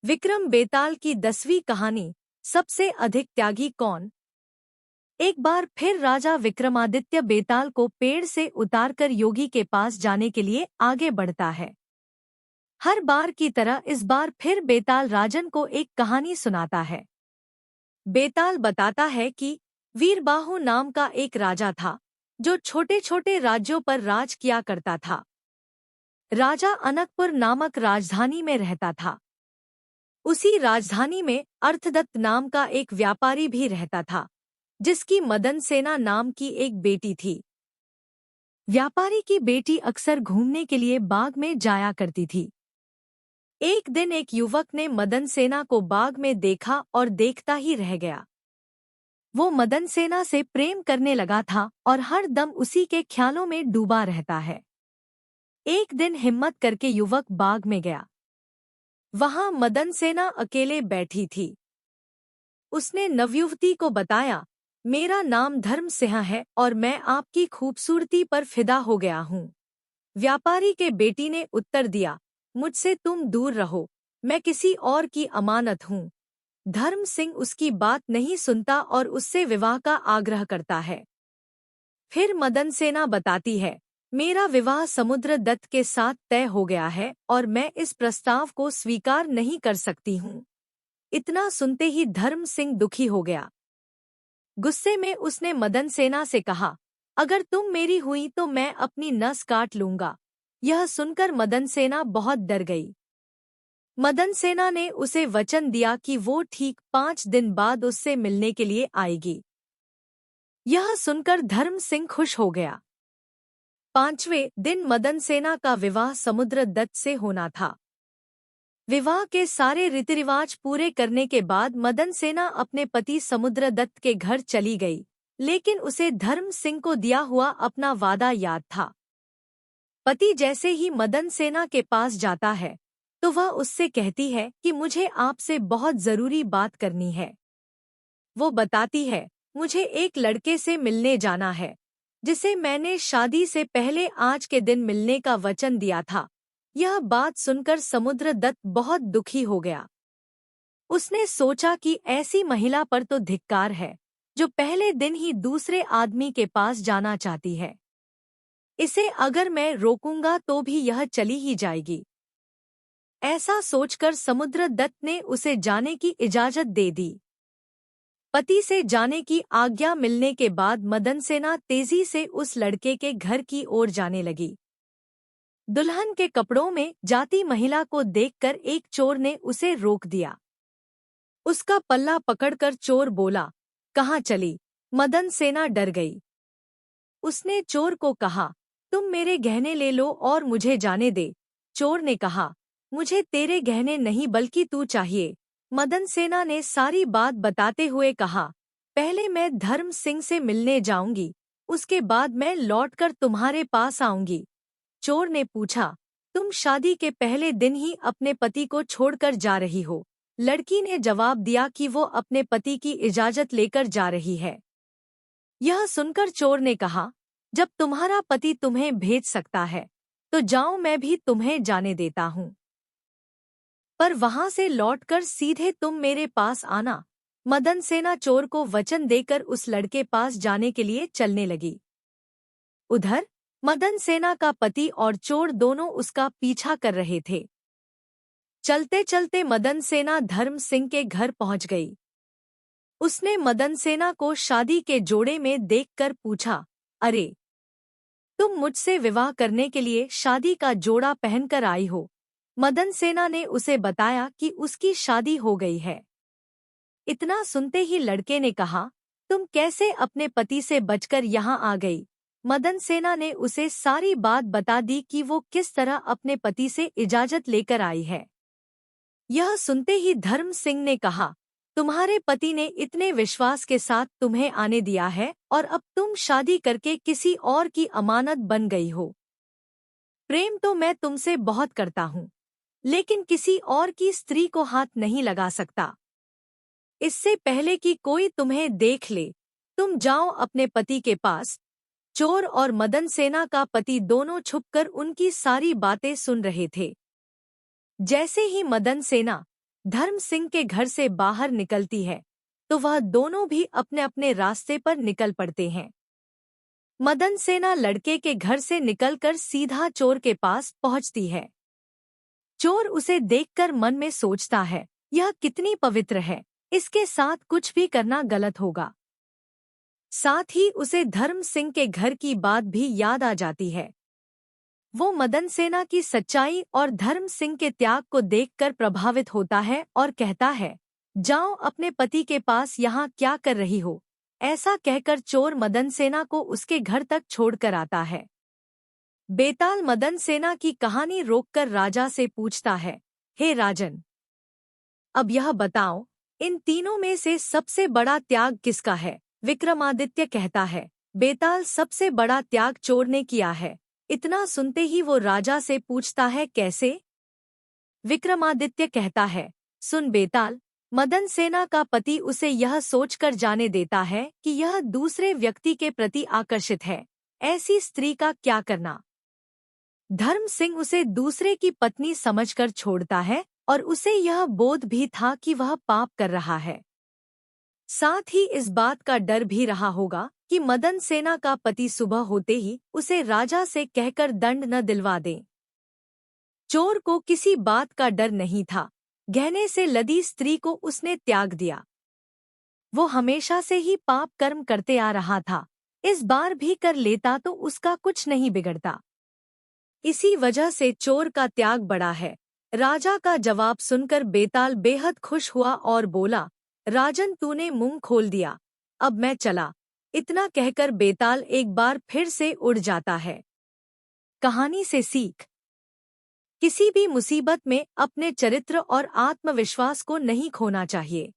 विक्रम बेताल की 10वीं कहानी। सबसे अधिक त्यागी कौन। एक बार फिर राजा विक्रमादित्य बेताल को पेड़ से उतारकर योगी के पास जाने के लिए आगे बढ़ता है। हर बार की तरह इस बार फिर बेताल राजन को एक कहानी सुनाता है। बेताल बताता है कि वीरबाहु नाम का एक राजा था जो छोटे छोटे राज्यों पर राज किया करता था। राजा अनकपुर नामक राजधानी में रहता था। उसी राजधानी में अर्थदत्त नाम का एक व्यापारी भी रहता था जिसकी मदन सेना नाम की एक बेटी थी। व्यापारी की बेटी अक्सर घूमने के लिए बाग में जाया करती थी। एक दिन एक युवक ने मदन सेना को बाग में देखा और देखता ही रह गया। वो मदन सेना से प्रेम करने लगा था और हर दम उसी के ख्यालों में डूबा रहता है। एक दिन हिम्मत करके युवक बाग में गया। वहां मदन सेना अकेले बैठी थी। उसने नवयुवती को बताया, मेरा नाम धर्म सिंह है और मैं आपकी खूबसूरती पर फिदा हो गया हूँ। व्यापारी के बेटी ने उत्तर दिया, मुझसे तुम दूर रहो, मैं किसी और की अमानत हूँ। धर्म सिंह उसकी बात नहीं सुनता और उससे विवाह का आग्रह करता है। फिर मदन सेना बताती है, मेरा विवाह समुद्रदत्त के साथ तय हो गया है और मैं इस प्रस्ताव को स्वीकार नहीं कर सकती हूँ। इतना सुनते ही धर्म सिंह दुखी हो गया। गुस्से में उसने मदन सेना से कहा, अगर तुम मेरी हुई तो मैं अपनी नस काट लूंगा। यह सुनकर मदन सेना बहुत डर गई। मदन सेना ने उसे वचन दिया कि वो ठीक 5 दिन बाद उससे मिलने के लिए आएगी। यह सुनकर धर्म सिंह खुश हो गया। 5वें दिन मदन सेना का विवाह समुद्रदत्त से होना था। विवाह के सारे रीति रिवाज पूरे करने के बाद मदन सेना अपने पति समुद्रदत्त के घर चली गई, लेकिन उसे धर्म सिंह को दिया हुआ अपना वादा याद था। पति जैसे ही मदन सेना के पास जाता है तो वह उससे कहती है कि मुझे आपसे बहुत जरूरी बात करनी है। वो बताती है, मुझे एक लड़के से मिलने जाना है जिसे मैंने शादी से पहले आज के दिन मिलने का वचन दिया था। यह बात सुनकर समुद्रदत्त बहुत दुखी हो गया। उसने सोचा कि ऐसी महिला पर तो धिक्कार है जो पहले दिन ही दूसरे आदमी के पास जाना चाहती है। इसे अगर मैं रोकूंगा तो भी यह चली ही जाएगी। ऐसा सोचकर समुद्रदत्त ने उसे जाने की इजाजत दे दी। पति से जाने की आज्ञा मिलने के बाद मदन सेना तेजी से उस लड़के के घर की ओर जाने लगी। दुल्हन के कपड़ों में जाती महिला को देखकर एक चोर ने उसे रोक दिया। उसका पल्ला पकड़कर चोर बोला, कहाँ चली। मदन सेना डर गई। उसने चोर को कहा, तुम मेरे गहने ले लो और मुझे जाने दे। चोर ने कहा, मुझे तेरे गहने नहीं बल्कि तू चाहिए। मदन सेना ने सारी बात बताते हुए कहा, पहले मैं धर्म सिंह से मिलने जाऊंगी, उसके बाद मैं लौटकर तुम्हारे पास आऊंगी। चोर ने पूछा, तुम शादी के पहले दिन ही अपने पति को छोड़कर जा रही हो। लड़की ने जवाब दिया कि वो अपने पति की इजाजत लेकर जा रही है। यह सुनकर चोर ने कहा, जब तुम्हारा पति तुम्हें भेज सकता है तो जाओ, मैं भी तुम्हें जाने देता हूँ, पर वहां से लौटकर सीधे तुम मेरे पास आना। मदन सेना चोर को वचन देकर उस लड़के पास जाने के लिए चलने लगी। उधर मदन सेना का पति और चोर दोनों उसका पीछा कर रहे थे। चलते चलते मदन सेना धर्म सिंह के घर पहुंच गई। उसने मदन सेना को शादी के जोड़े में देखकर पूछा, अरे, तुम मुझसे विवाह करने के लिए शादी का जोड़ा पहनकर आई हो। मदन सेना ने उसे बताया कि उसकी शादी हो गई है। इतना सुनते ही लड़के ने कहा, तुम कैसे अपने पति से बचकर यहाँ आ गई। मदन सेना ने उसे सारी बात बता दी कि वो किस तरह अपने पति से इजाजत लेकर आई है। यह सुनते ही धर्म सिंह ने कहा, तुम्हारे पति ने इतने विश्वास के साथ तुम्हें आने दिया है और अब तुम शादी करके किसी और की अमानत बन गई हो। प्रेम तो मैं तुमसे बहुत करता हूँ, लेकिन किसी और की स्त्री को हाथ नहीं लगा सकता। इससे पहले कि कोई तुम्हें देख ले, तुम जाओ अपने पति के पास। चोर और मदन सेना का पति दोनों छुपकर उनकी सारी बातें सुन रहे थे। जैसे ही मदन सेना धर्म सिंह के घर से बाहर निकलती है तो वह दोनों भी अपने अपने रास्ते पर निकल पड़ते हैं। मदन सेना लड़के के घर से निकलकर सीधा चोर के पास पहुंचती है। चोर उसे देखकर मन में सोचता है, यह कितनी पवित्र है, इसके साथ कुछ भी करना गलत होगा। साथ ही उसे धर्म सिंह के घर की बात भी याद आ जाती है। वो मदन सेना की सच्चाई और धर्म सिंह के त्याग को देखकर प्रभावित होता है और कहता है, जाओ अपने पति के पास, यहाँ क्या कर रही हो। ऐसा कहकर चोर मदन सेना को उसके घर तक छोड़कर आता है। बेताल मदन सेना की कहानी रोककर राजा से पूछता है, हे राजन, अब यह बताओ, इन तीनों में से सबसे बड़ा त्याग किसका है। विक्रमादित्य कहता है, बेताल, सबसे बड़ा त्याग चोर ने किया है। इतना सुनते ही वो राजा से पूछता है, कैसे। विक्रमादित्य कहता है, सुन बेताल, मदन सेना का पति उसे यह सोचकर जाने देता है कि यह दूसरे व्यक्ति के प्रति आकर्षित है। ऐसी स्त्री का क्या करना। धर्म सिंह उसे दूसरे की पत्नी समझकर छोड़ता है और उसे यह बोध भी था कि वह पाप कर रहा है। साथ ही इस बात का डर भी रहा होगा कि मदन सेना का पति सुबह होते ही उसे राजा से कहकर दंड न दिलवा दे। चोर को किसी बात का डर नहीं था। गहने से लदी स्त्री को उसने त्याग दिया। वो हमेशा से ही पाप कर्म करते आ रहा था, इस बार भी कर लेता तो उसका कुछ नहीं बिगड़ता। इसी वजह से चोर का त्याग बड़ा है। राजा का जवाब सुनकर बेताल बेहद खुश हुआ और बोला, राजन, तूने मुंह खोल दिया, अब मैं चला। इतना कहकर बेताल एक बार फिर से उड़ जाता है। कहानी से सीख, किसी भी मुसीबत में अपने चरित्र और आत्मविश्वास को नहीं खोना चाहिए।